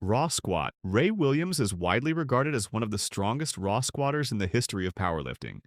Raw squat. Ray Williams is widely regarded as one of the strongest raw squatters in the history of powerlifting,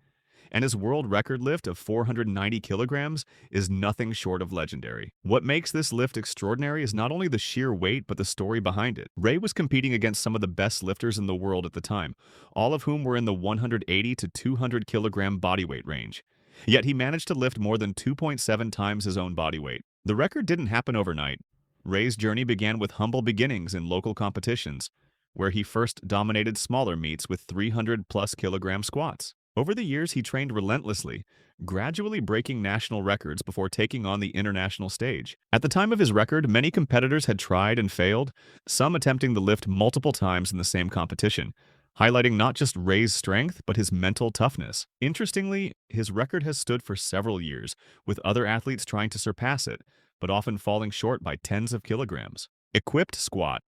and his world record lift of 490 kilograms is nothing short of legendary. What makes this lift extraordinary is not only the sheer weight, but the story behind it. Ray was competing against some of the best lifters in the world at the time, all of whom were in the 180 to 200 kilogram bodyweight range. Yet he managed to lift more than 2.7 times his own body weight. The record didn't happen overnight. Ray's journey began with humble beginnings in local competitions, where he first dominated smaller meets with 300-plus kilogram squats. Over the years, he trained relentlessly, gradually breaking national records before taking on the international stage. At the time of his record, many competitors had tried and failed, some attempting the lift multiple times in the same competition, highlighting not just Ray's strength, but his mental toughness. Interestingly, his record has stood for several years, with other athletes trying to surpass it, but often falling short by tens of kilograms. Equipped squat.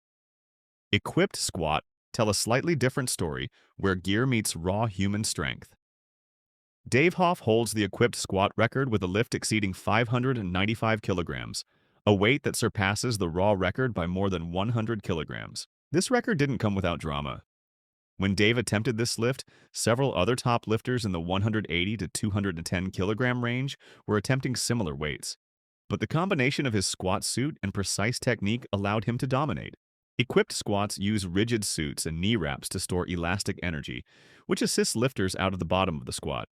Equipped squat tell a slightly different story where gear meets raw human strength. Dave Hoff holds the equipped squat record with a lift exceeding 595 kilograms, a weight that surpasses the raw record by more than 100 kilograms. This record didn't come without drama. When Dave attempted this lift, several other top lifters in the 180 to 210 kilogram range were attempting similar weights. But the combination of his squat suit and precise technique allowed him to dominate. Equipped squats use rigid suits and knee wraps to store elastic energy, which assists lifters out of the bottom of the squat.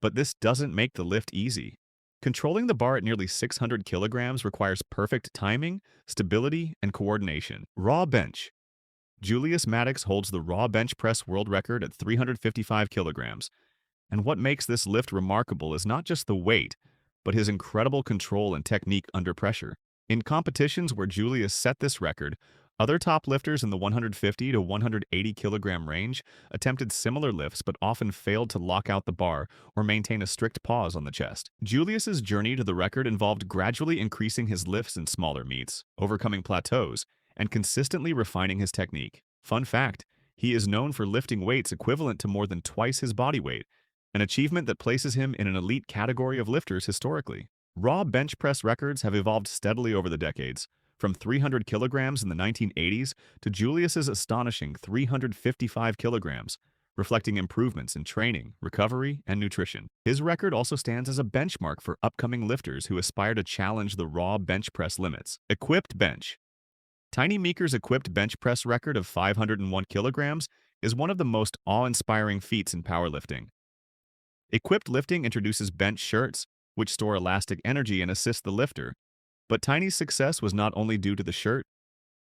But this doesn't make the lift easy. Controlling the bar at nearly 600 kilograms requires perfect timing, stability, and coordination. Raw bench. Julius Maddox holds the raw bench press world record at 355 kilograms. And what makes this lift remarkable is not just the weight, but his incredible control and technique under pressure. In competitions where Julius set this record, other top lifters in the 150 to 180 kilogram range attempted similar lifts but often failed to lock out the bar or maintain a strict pause on the chest. Julius's journey to the record involved gradually increasing his lifts in smaller meets, overcoming plateaus, and consistently refining his technique. Fun fact, he is known for lifting weights equivalent to more than twice his body weight, an achievement that places him in an elite category of lifters historically. Raw bench press records have evolved steadily over the decades, from 300 kilograms in the 1980s to Julius's astonishing 355 kilograms, reflecting improvements in training, recovery, and nutrition. His record also stands as a benchmark for upcoming lifters who aspire to challenge the raw bench press limits. Equipped bench. Tiny Meeker's equipped bench press record of 501 kilograms is one of the most awe-inspiring feats in powerlifting. Equipped lifting introduces bench shirts, which store elastic energy and assist the lifter. But Tiny's success was not only due to the shirt.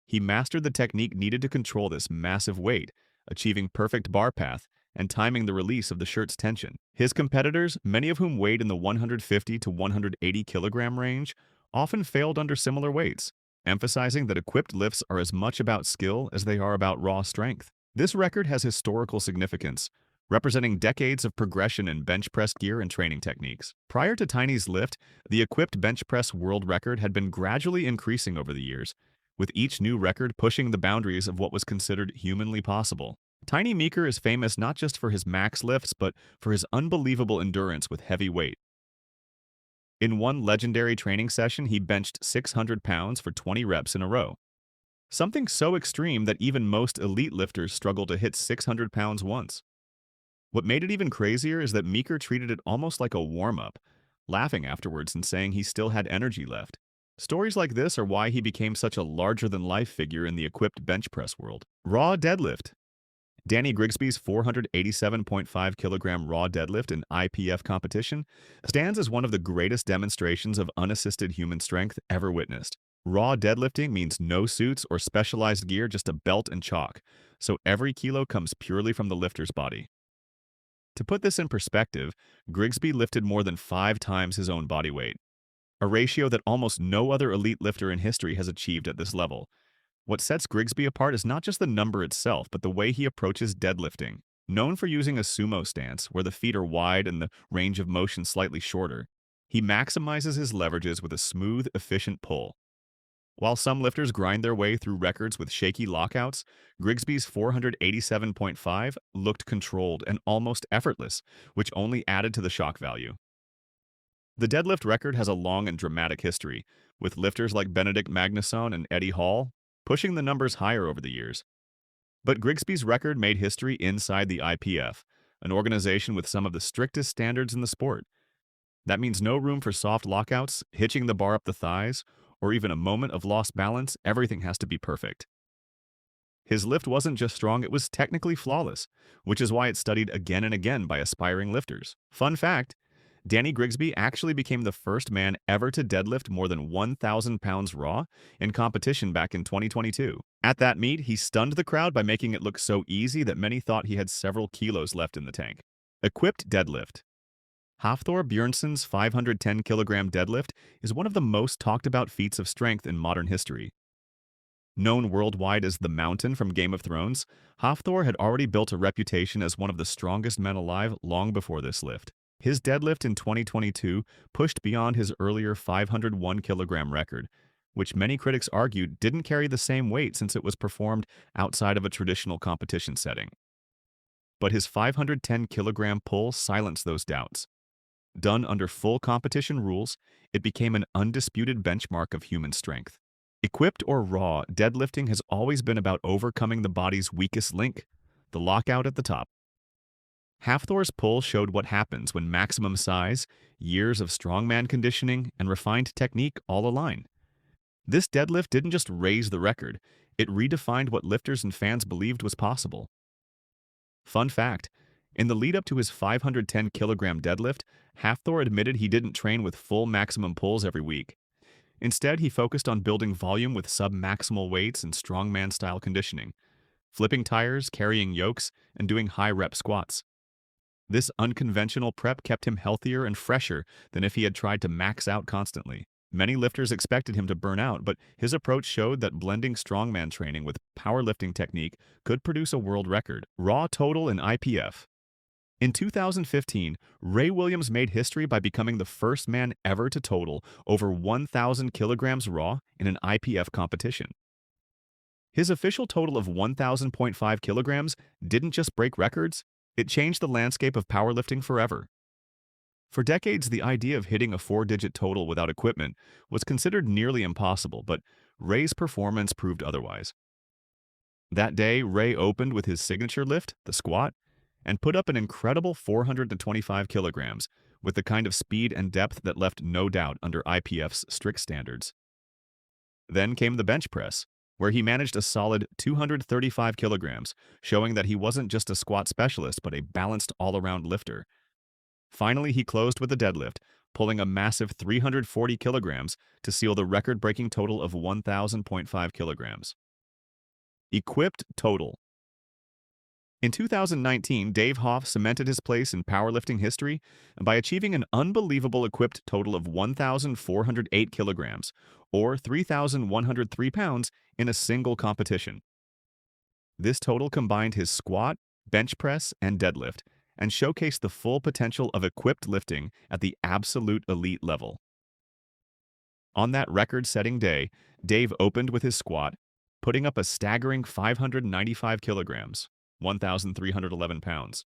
He mastered the technique needed to control this massive weight, achieving perfect bar path and timing the release of the shirt's tension. His competitors, many of whom weighed in the 150 to 180 kilogram range, often failed under similar weights, emphasizing that equipped lifts are as much about skill as they are about raw strength. This record has historical significance, representing decades of progression in bench press gear and training techniques. Prior to Tiny's lift, the equipped bench press world record had been gradually increasing over the years, with each new record pushing the boundaries of what was considered humanly possible. Tiny Meeker is famous not just for his max lifts, but for his unbelievable endurance with heavy weight. In one legendary training session, he benched 600 pounds for 20 reps in a row. Something so extreme that even most elite lifters struggle to hit 600 pounds once. What made it even crazier is that Meeker treated it almost like a warm-up, laughing afterwards and saying he still had energy left. Stories like this are why he became such a larger-than-life figure in the equipped bench press world. Raw deadlift. Danny Grigsby's 487.5 kilogram raw deadlift in IPF competition stands as one of the greatest demonstrations of unassisted human strength ever witnessed. Raw deadlifting means no suits or specialized gear, just a belt and chalk, so every kilo comes purely from the lifter's body. To put this in perspective, Grigsby lifted more than 5 times his own body weight, a ratio that almost no other elite lifter in history has achieved at this level. What sets Grigsby apart is not just the number itself, but the way he approaches deadlifting. Known for using a sumo stance, where the feet are wide and the range of motion slightly shorter, he maximizes his leverages with a smooth, efficient pull. While some lifters grind their way through records with shaky lockouts, Grigsby's 487.5 looked controlled and almost effortless, which only added to the shock value. The deadlift record has a long and dramatic history, with lifters like Benedict Magnusson and Eddie Hall pushing the numbers higher over the years. But Grigsby's record made history inside the IPF, an organization with some of the strictest standards in the sport. That means no room for soft lockouts, hitching the bar up the thighs, or even a moment of lost balance. Everything has to be perfect. His lift wasn't just strong, it was technically flawless, which is why it's studied again and again by aspiring lifters. Fun fact, Danny Grigsby actually became the first man ever to deadlift more than 1,000 pounds raw in competition back in 2022. At that meet, he stunned the crowd by making it look so easy that many thought he had several kilos left in the tank. Equipped deadlift. Hafthor Bjornsson's 510-kilogram deadlift is one of the most talked about feats of strength in modern history. Known worldwide as the Mountain from Game of Thrones, Hafthor had already built a reputation as one of the strongest men alive long before this lift. His deadlift in 2022 pushed beyond his earlier 501-kilogram record, which many critics argued didn't carry the same weight since it was performed outside of a traditional competition setting. But his 510-kilogram pull silenced those doubts. Done under full competition rules, it became an undisputed benchmark of human strength. Equipped or raw, deadlifting has always been about overcoming the body's weakest link, the lockout at the top. Hafthor's pull showed what happens when maximum size, years of strongman conditioning, and refined technique all align. This deadlift didn't just raise the record, it redefined what lifters and fans believed was possible. Fun fact, in the lead-up to his 510-kilogram deadlift, Hafthor admitted he didn't train with full maximum pulls every week. Instead, he focused on building volume with sub-maximal weights and strongman-style conditioning, flipping tires, carrying yokes, and doing high-rep squats. This unconventional prep kept him healthier and fresher than if he had tried to max out constantly. Many lifters expected him to burn out, but his approach showed that blending strongman training with powerlifting technique could produce a world record. Raw total in IPF. In 2015, Ray Williams made history by becoming the first man ever to total over 1,000 kilograms raw in an IPF competition. His official total of 1,000.5 kilograms didn't just break records, it changed the landscape of powerlifting forever. For decades, the idea of hitting a 4-digit total without equipment was considered nearly impossible, but Ray's performance proved otherwise. That day, Ray opened with his signature lift, the squat, and put up an incredible 425 kilograms, with the kind of speed and depth that left no doubt under IPF's strict standards. Then came the bench press, where he managed a solid 235 kilograms, showing that he wasn't just a squat specialist but a balanced all-around lifter. Finally, he closed with a deadlift, pulling a massive 340 kilograms to seal the record-breaking total of 1,000.5 kilograms. Equipped total. In 2019, Dave Hoff cemented his place in powerlifting history by achieving an unbelievable equipped total of 1,408 kilograms, or 3,103 pounds, in a single competition. This total combined his squat, bench press, and deadlift, and showcased the full potential of equipped lifting at the absolute elite level. On that record-setting day, Dave opened with his squat, putting up a staggering 595 kilograms. 1,311 pounds.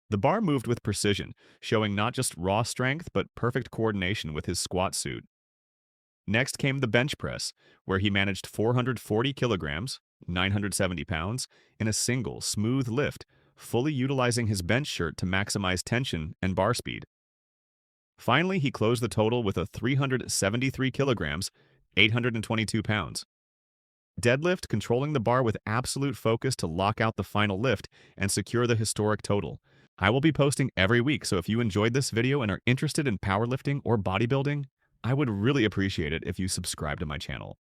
The bar moved with precision, showing not just raw strength but perfect coordination with his squat suit. Next came the bench press, where he managed 440 kilograms, 970 pounds, in a single, smooth lift, fully utilizing his bench shirt to maximize tension and bar speed. Finally, he closed the total with a 373 kilograms, 822 pounds. Deadlift, controlling the bar with absolute focus to lock out the final lift and secure the historic total. I will be posting every week, so if you enjoyed this video and are interested in powerlifting or bodybuilding, I would really appreciate it if you subscribe to my channel.